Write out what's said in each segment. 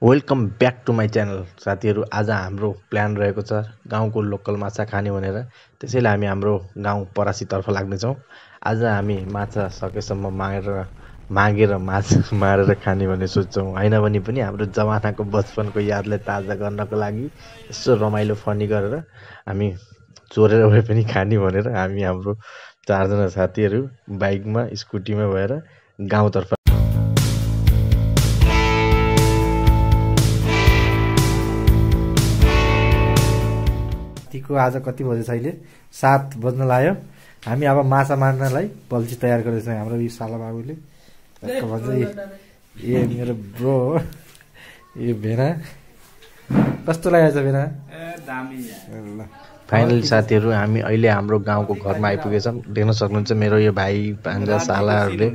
Welcome back to my channel साथीहरू। आज हाम्रो प्लान रहेको छ गाउँको लोकल माछा खाने भनेर। त्यसैले हामी हाम्रो गाउँ परासीतर्फ लाग्नेछौँ। आज हामी माछा सकेसम्म मागेर माछा मारेर खाने भन्ने सोच्छौँ। होइन भने पनि हाम्रो जमानाको बचपनको यादलाई ताजा गर्नको लागि यसो रमाइलो फनी गरेर हामी चोरेर भए पनि खाने भनेर हामी हाम्रो 4 जना साथीहरू बाइकमा स्कुटीमा भएर गाउँतर्फ को आज कति बजे छ? अहिले 7 बज्न लाग्यो। हामी अब माछा मार्नलाई बल्छी तयार गर्दैछौँ। हाम्रो यो साला बाबुले भन्छ ए मेरो ब्रो हो ए भेना। कस्तो लागेको छ भेना? फाइनली साथीहरू हामी अहिले हाम्रो गाउँको घरमा आइपुगेछौँ। देख्न सक्नुहुन्छ मेरो यो भाइ भान्जा सालाहरूले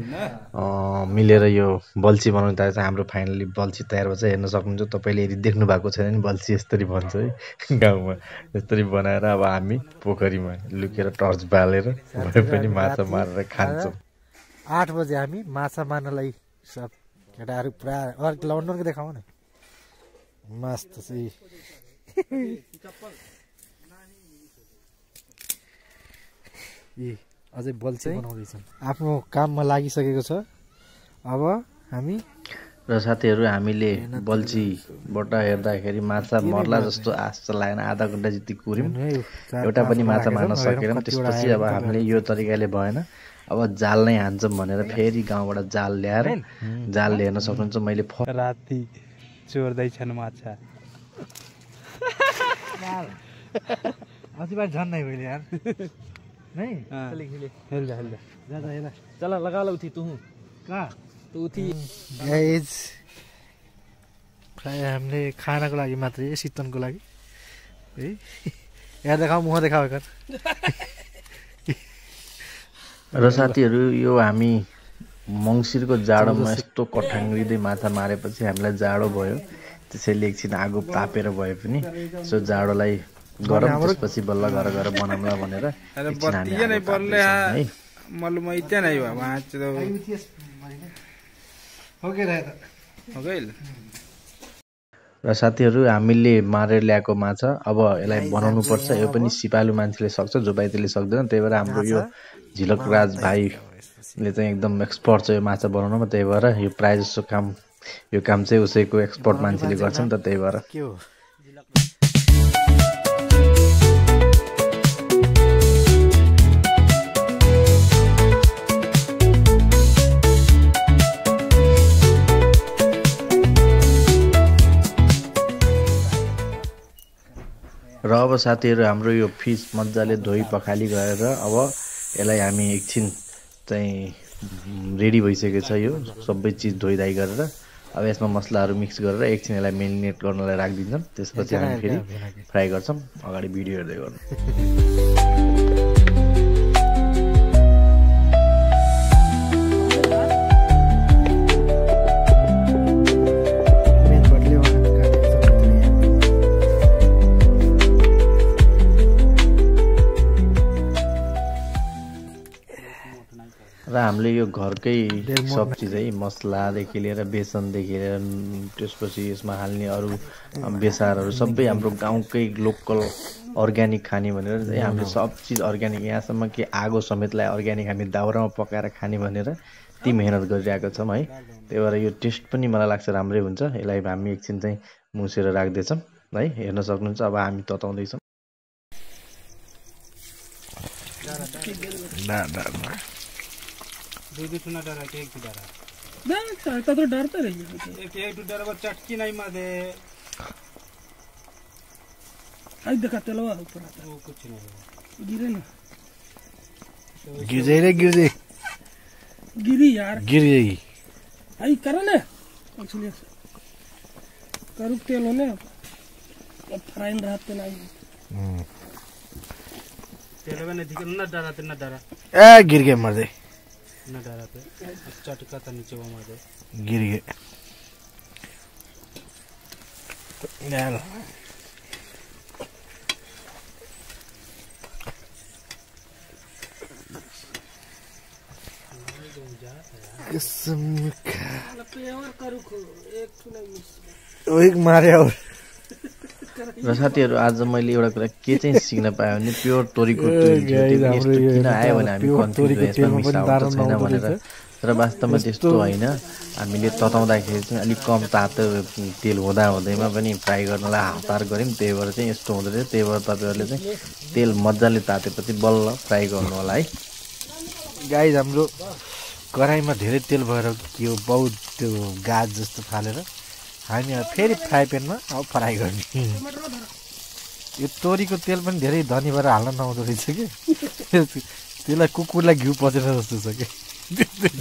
मिलेर यो बल्छी बनाउनु थालेको छ। हाम्रो फाइनली बल्छी तयार भएछ। हेर्न सक्नुहुन्छ तपाईँले। यदि देख्नु भएको छैन भने बल्छी यसरी भन्छ है गाउँमा। यसरी बनाएर अब हामी पोखरीमा लुकेर टर्च बालेर भए पनि माछा मारेर खान्छौँ। 8 बजे हामी माछा मार्नलाई सब केटाहरू पुरा लन्डनको देखाउँ न मस्त चाहिँ अझै बल्छी बनाउँदैछन्। आफ्नो काममा लागिसकेको छ। अब हामी र साथीहरू हामीले बल्छीबाट हेर्दाखेरि माछा मर्ला जस्तो आश चाहिँ लागेन। आधा घन्टा जति कुर्यौँ, एउटा पनि माछा मार्न सकेनौँ। त्यसपछि अब हामीले यो तरिकाले भएन, अब जाल नै हान्छौँ भनेर फेरि गाउँबाट जाल ल्याएर जाल हेर्न सक्नुहुन्छ। मैले राति चोर्दैछन् माछा। अस्ति बार झन् नै मैले यार नहीं हेल चल लगा लो उठी तू कहाँ तू उठी। गाइज प्राय हामीले खानाको लागि मात्रै शीतनको लागि है। यहाँ देखाऊ, मुख देखाऊ एक। र साथीहरू यो हामी मङ्सिरको जाडोमा यस्तो कठाङ्ग्रिँदै माछा मारेपछि हामीलाई जाडो भयो। त्यसैले एकछिन आगो तापेर भए पनि सो जाडोलाई गरम त्यसपछि बल्ल घर बनाउँला भनेर र साथीहरू हामीले मारेर ल्याएको माछा अब यसलाई बनाउनु पर्छ। यो पनि सिपालु मान्छेले सक्छ, जोबाइतेले सक्दैन। त्यही भएर हाम्रो यो झिलकराज भाइले चाहिँ एकदम एक्सपर्ट छ यो माछा बनाउनुमा। त्यही भएर यो प्रायः जसो यो काम चाहिँ उसैको एक्सपर्ट मान्छेले गर्छ नि त। त्यही भएर र अब साथीहरू हाम्रो यो फिस मजाले धोइ पखाली गरेर अब यसलाई हामी एकछिन चाहिँ रेडी भइसकेको छ। यो सबै चिज धोइधाइ गरेर अब यसमा मसलाहरू मिक्स गरेर एकछिन यसलाई मेरिनेट गर्नलाई राखिदिन्छौँ। त्यसपछि हामी फेरि फ्राई गर्छौँ। अगाडि भिडियो हेर्दै गर्नु। र हामीले यो घरकै सब चिज है, मसलादेखि लिएर बेसनदेखि लिएर त्यसपछि यसमा हाल्ने अरू बेसारहरू सबै हाम्रो गाउँकै लोकल अर्ग्यानिक खाने भनेर चाहिँ हामीले सब चिज अर्ग्यानिक, यहाँसम्म कि आगो समेतलाई अर्ग्यानिक हामी दाउरामा पकाएर खाने भनेर ती मेहनत गरिरहेको छौँ है। त्यही भएर यो टेस्ट पनि मलाई लाग्छ राम्रै हुन्छ। यसलाई हामी एकछिन चाहिँ मुसेर राख्दैछौँ है। हेर्न सक्नुहुन्छ। अब हामी तताउँदैछौँ। एक तो डरता रही एक डर चटकी नहीं मारे आई देखा तेलो ऊपर वो कुछ नहीं गिरे ना गिरी यार गिरी आई करा ले एक्चुअली करुक तेल होने अब फ्राइन रहते नहीं तेल में नहीं न डरा ए गिर गए मर दे न डरा पे चटका था नीचे वो मारे गिर गए यार। एक मार्यो र साथीहरू आज मैले एउटा कुरा के चाहिँ सिक्न पाएँ भने प्योर तोरीको तेल किन आयो भने हामी कन्फ्युज यसमा मिसावट छैन भनेर तर वास्तवमा त्यस्तो होइन हामीले तताउँदाखेरि चाहिँ अलिक कम तातो तेल हुँदैमा पनि फ्राई गर्नलाई हतार गऱ्यौँ त्यही भएर चाहिँ यस्तो हुँदो रहेछ त्यही भएर तपाईँहरूले चाहिँ तेल मजाले तातेपछि बल्ल फ्राई गर्नु होला है गाइज हाम्रो कराईमा धेरै तेल भएर के हो बहुत त्यो गाज जस्तो फालेर हामी फेरि फ्राई प्यानमा अब फ्राई गर्ने यो तोरीको तेल पनि धेरै धनी भएर हाल्न नहुँदो रहेछ कि त्यसलाई कुकुरलाई घिउ पसेर जस्तो छ कि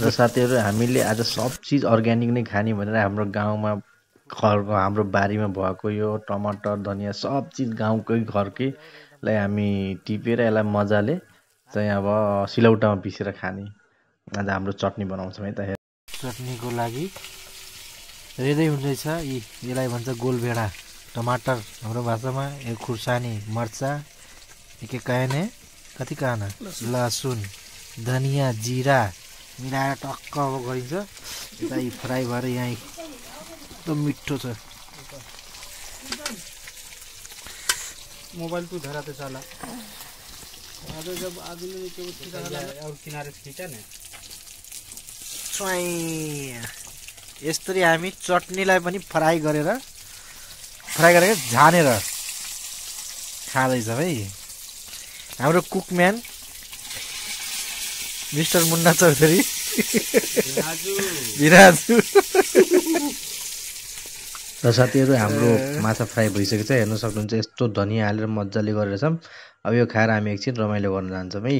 र साथीहरू हामीले आज सब चिज अर्ग्यानिक नै खाने भनेर हाम्रो गाउँमा घरको हाम्रो बारीमा भएको यो टमाटर धनियाँ सब चिज गाउँकै घरकैलाई हामी टिपेर यसलाई मजाले चाहिँ अब सिलौटामा पिसेर खाने आज हाम्रो चटनी बनाउँछौँ है त चटनीको लागि रेडी हुँदैछ यसलाई भन्छ गोलभेडा टमाटर हाम्रो भाषामा यो खुर्सानी मर्चा के कहने कति कहना लसुन धनियाँ जिरा मिलाएर टक्क गरिन्छ यता फ्राई भएर यहाँ एकदम मिठो छ मोबाइल को धरा तो साला आगे जब आदमी ने और किनारे खींचा ने यसरी हामी चटनीलाई पनि फ्राई गरेर झानेर खाँदैछौँ है हाम्रो कुकम्यान मिस्टर मुन्ना चौधरी बिराजु र साथीहरू हाम्रो माछा फ्राई भइसकेको छ हेर्न सक्नुहुन्छ यस्तो धनियाँ हालेर मजाले गरेर छौँ अब यो खाएर हामी एकछिन रमाइलो गर्न जान्छौँ है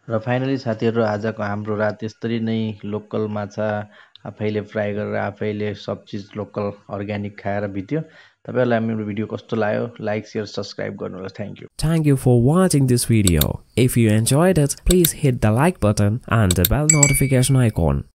र फाइनली साथीहरू आजको हाम्रो रात यसरी नै लोकल माछा आफैले फ्राई गरेर आफैले सब चिज लोकल अर्ग्यानिक खाएर बित्यो तपाईहरुलाई मेरो भिडियो कस्तो लाग्यो लाइक शेयर सब्स्क्राइब गर्नु होला thank you Thank you for watching this video. If you enjoyed it, please hit the like button and the bell notification icon.